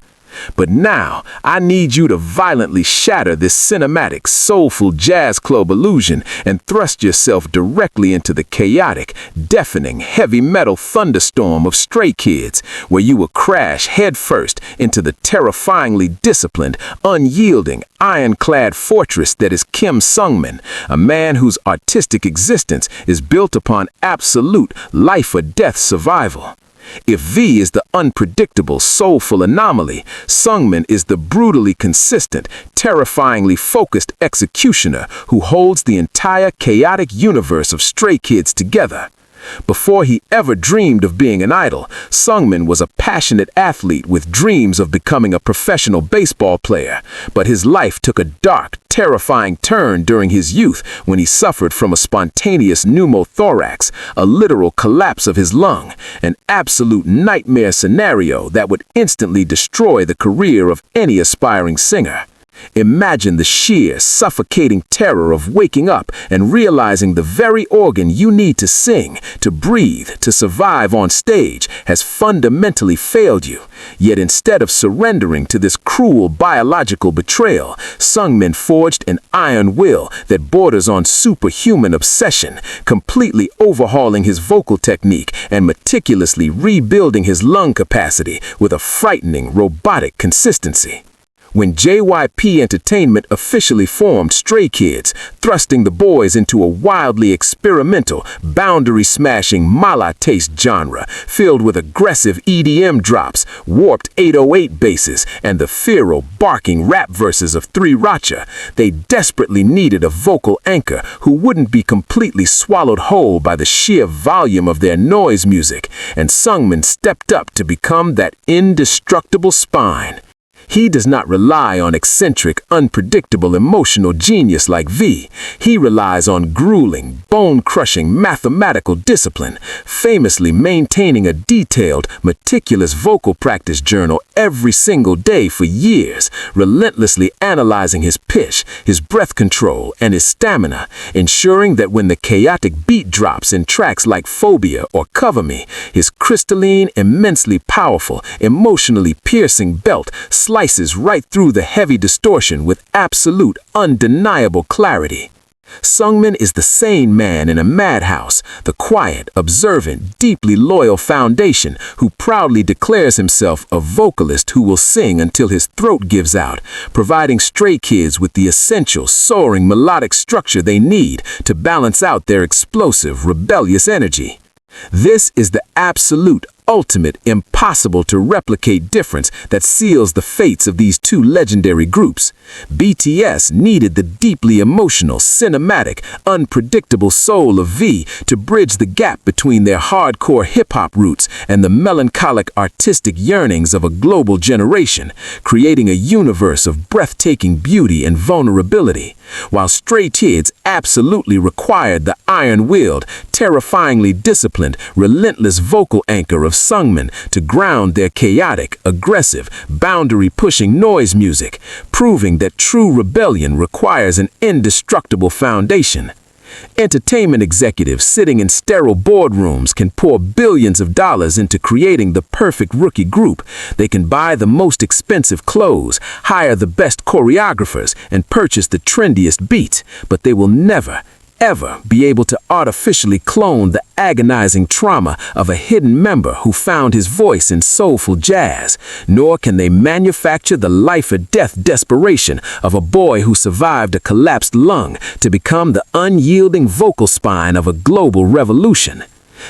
But now, I need you to violently shatter this cinematic, soulful jazz club illusion and thrust yourself directly into the chaotic, deafening, heavy metal thunderstorm of Stray Kids, where you will crash headfirst into the terrifyingly disciplined, unyielding, ironclad fortress that is Kim Seungmin, a man whose artistic existence is built upon absolute life-or-death survival. If V is the unpredictable, soulful anomaly, Seungmin is the brutally consistent, terrifyingly focused executioner who holds the entire chaotic universe of Stray Kids together. Before he ever dreamed of being an idol, Seungmin was a passionate athlete with dreams of becoming a professional baseball player, but his life took a dark, terrifying turn during his youth when he suffered from a spontaneous pneumothorax, a literal collapse of his lung, an absolute nightmare scenario that would instantly destroy the career of any aspiring singer. Imagine the sheer, suffocating terror of waking up and realizing the very organ you need to sing, to breathe, to survive on stage has fundamentally failed you. Yet instead of surrendering to this cruel biological betrayal, Seungmin forged an iron will that borders on superhuman obsession, completely overhauling his vocal technique and meticulously rebuilding his lung capacity with a frightening, robotic consistency. When JYP Entertainment officially formed Stray Kids, thrusting the boys into a wildly experimental, boundary-smashing mala-taste genre filled with aggressive EDM drops, warped 808 basses, and the feral, barking rap verses of 3 Racha, they desperately needed a vocal anchor who wouldn't be completely swallowed whole by the sheer volume of their noise music, and Seungmin stepped up to become that indestructible spine. He does not rely on eccentric, unpredictable emotional genius like V. He relies on grueling, bone-crushing mathematical discipline, famously maintaining a detailed, meticulous vocal practice journal every single day for years, relentlessly analyzing his pitch, his breath control, and his stamina, ensuring that when the chaotic beat drops in tracks like Phobia or Cover Me, his crystalline, immensely powerful, emotionally piercing belt slices right through the heavy distortion with absolute, undeniable clarity. Seungmin is the sane man in a madhouse, the quiet, observant, deeply loyal foundation who proudly declares himself a vocalist who will sing until his throat gives out, providing Stray Kids with the essential, soaring melodic structure they need to balance out their explosive, rebellious energy. This is the absolute, ultimate, impossible to replicate difference that seals the fates of these two legendary groups. BTS needed the deeply emotional, cinematic, unpredictable soul of V to bridge the gap between their hardcore hip-hop roots and the melancholic artistic yearnings of a global generation, creating a universe of breathtaking beauty and vulnerability, while Stray Kids absolutely required the iron-willed, terrifyingly disciplined, relentless vocal anchor of Seungmin to ground their chaotic, aggressive, boundary-pushing noise music, proving that true rebellion requires an indestructible foundation. Entertainment executives sitting in sterile boardrooms can pour billions of dollars into creating the perfect rookie group. They can buy the most expensive clothes, hire the best choreographers, and purchase the trendiest beats, but they will never, ever be able to artificially clone the agonizing trauma of a hidden member who found his voice in soulful jazz, nor can they manufacture the life-or-death desperation of a boy who survived a collapsed lung to become the unyielding vocal spine of a global revolution.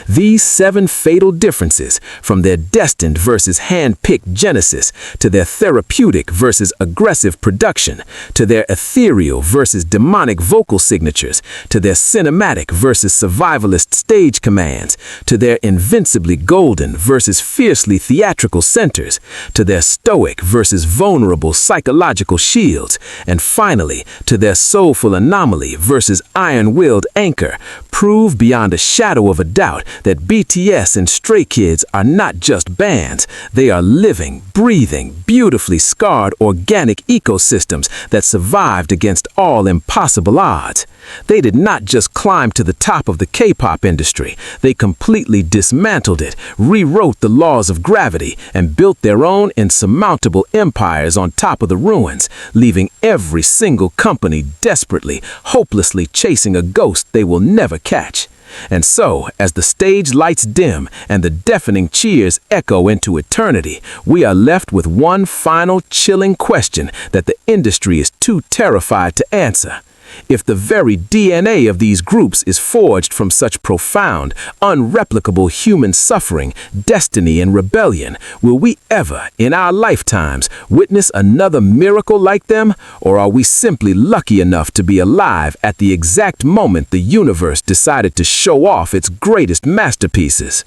These 7 fatal differences, from their destined versus hand-picked genesis, to their therapeutic versus aggressive production, to their ethereal versus demonic vocal signatures, to their cinematic versus survivalist stage commands, to their invincibly golden versus fiercely theatrical centers, to their stoic versus vulnerable psychological shields, and finally, to their soulful anomaly versus iron-willed anchor, prove beyond a shadow of a doubt that BTS and Stray Kids are not just bands, they are living, breathing, beautifully scarred organic ecosystems that survived against all impossible odds. They did not just climb to the top of the K-pop industry, they completely dismantled it, rewrote the laws of gravity, and built their own insurmountable empires on top of the ruins, leaving every single company desperately, hopelessly chasing a ghost they will never catch. And so, as the stage lights dim and the deafening cheers echo into eternity, we are left with one final chilling question that the industry is too terrified to answer. If the very DNA of these groups is forged from such profound, unreplicable human suffering, destiny, and rebellion, will we ever, in our lifetimes, witness another miracle like them? Or are we simply lucky enough to be alive at the exact moment the universe decided to show off its greatest masterpieces?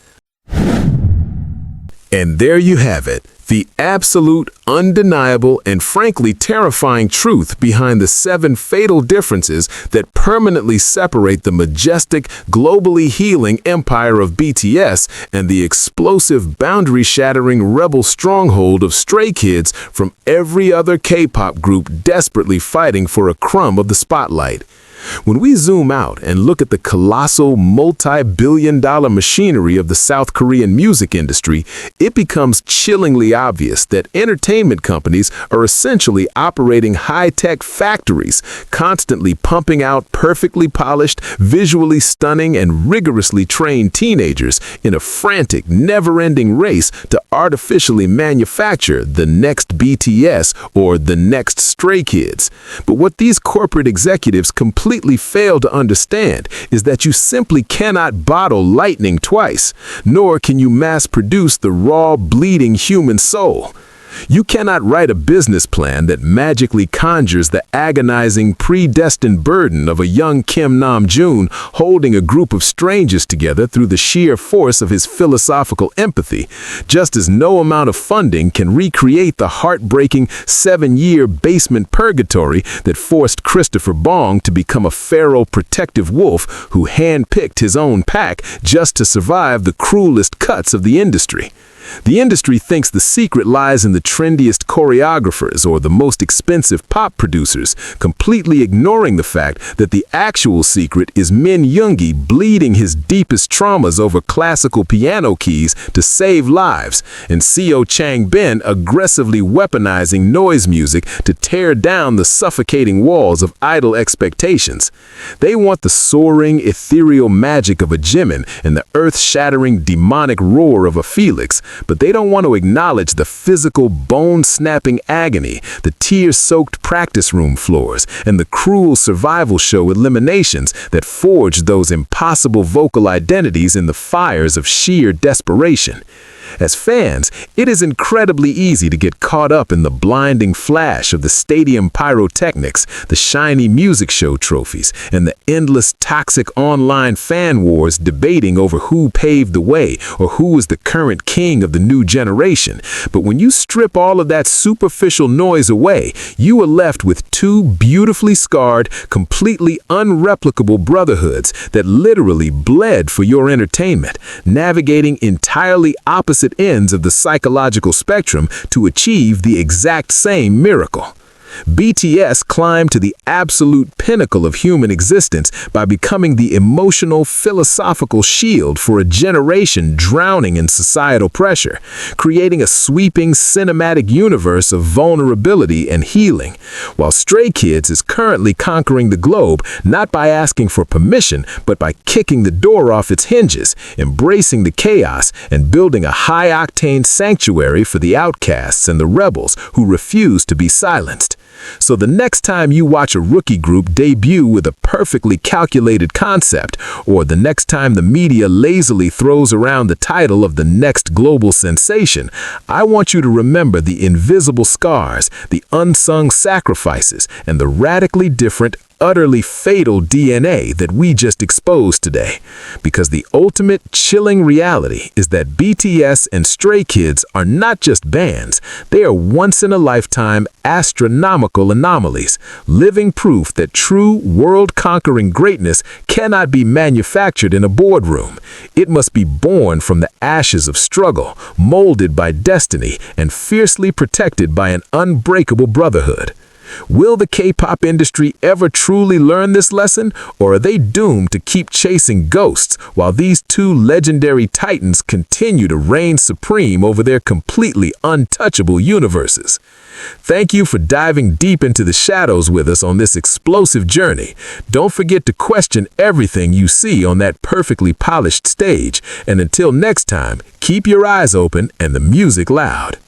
And there you have it, the absolute, undeniable, and frankly terrifying truth behind the 7 fatal differences that permanently separate the majestic, globally healing empire of BTS and the explosive, boundary-shattering rebel stronghold of Stray Kids from every other K-pop group desperately fighting for a crumb of the spotlight. When we zoom out and look at the colossal, multi-billion-dollar machinery of the South Korean music industry, it becomes chillingly obvious that entertainment companies are essentially operating high-tech factories, constantly pumping out perfectly polished, visually stunning, and rigorously trained teenagers in a frantic, never-ending race to artificially manufacture the next BTS or the next Stray Kids. But what these corporate executives completely fail to understand is that you simply cannot bottle lightning twice, nor can you mass produce the raw, bleeding human soul. You cannot write a business plan that magically conjures the agonizing, predestined burden of a young Kim Namjoon holding a group of strangers together through the sheer force of his philosophical empathy, just as no amount of funding can recreate the heartbreaking 7-year basement purgatory that forced Christopher Bong to become a feral protective wolf who handpicked his own pack just to survive the cruelest cuts of the industry. The industry thinks the secret lies in the the trendiest choreographers or the most expensive pop producers, completely ignoring the fact that the actual secret is Min Yoongi bleeding his deepest traumas over classical piano keys to save lives, and Seo Changbin aggressively weaponizing noise music to tear down the suffocating walls of idol expectations. They want the soaring, ethereal magic of a Jimin and the earth-shattering, demonic roar of a Felix, but they don't want to acknowledge the physical, bone-snapping agony, the tear-soaked practice room floors, and the cruel survival show eliminations that forged those impossible vocal identities in the fires of sheer desperation. As fans, it is incredibly easy to get caught up in the blinding flash of the stadium pyrotechnics, the shiny music show trophies, and the endless toxic online fan wars debating over who paved the way or who is the current king of the new generation. But when you strip all of that superficial noise away, you are left with two beautifully scarred, completely unreplicable brotherhoods that literally bled for your entertainment, navigating entirely opposite ends of the psychological spectrum to achieve the exact same miracle. BTS climbed to the absolute pinnacle of human existence by becoming the emotional, philosophical shield for a generation drowning in societal pressure, creating a sweeping cinematic universe of vulnerability and healing, while Stray Kids is currently conquering the globe not by asking for permission, but by kicking the door off its hinges, embracing the chaos, and building a high-octane sanctuary for the outcasts and the rebels who refuse to be silenced. So the next time you watch a rookie group debut with a perfectly calculated concept, or the next time the media lazily throws around the title of the next global sensation, I want you to remember the invisible scars, the unsung sacrifices, and the radically different, utterly fatal DNA that we just exposed today. Because the ultimate chilling reality is that BTS and Stray Kids are not just bands, they are once-in-a-lifetime astronomical anomalies, living proof that true world-conquering greatness cannot be manufactured in a boardroom. It must be born from the ashes of struggle, molded by destiny, and fiercely protected by an unbreakable brotherhood. Will the K-pop industry ever truly learn this lesson, or are they doomed to keep chasing ghosts while these two legendary titans continue to reign supreme over their completely untouchable universes? Thank you for diving deep into the shadows with us on this explosive journey. Don't forget to question everything you see on that perfectly polished stage, and until next time, keep your eyes open and the music loud.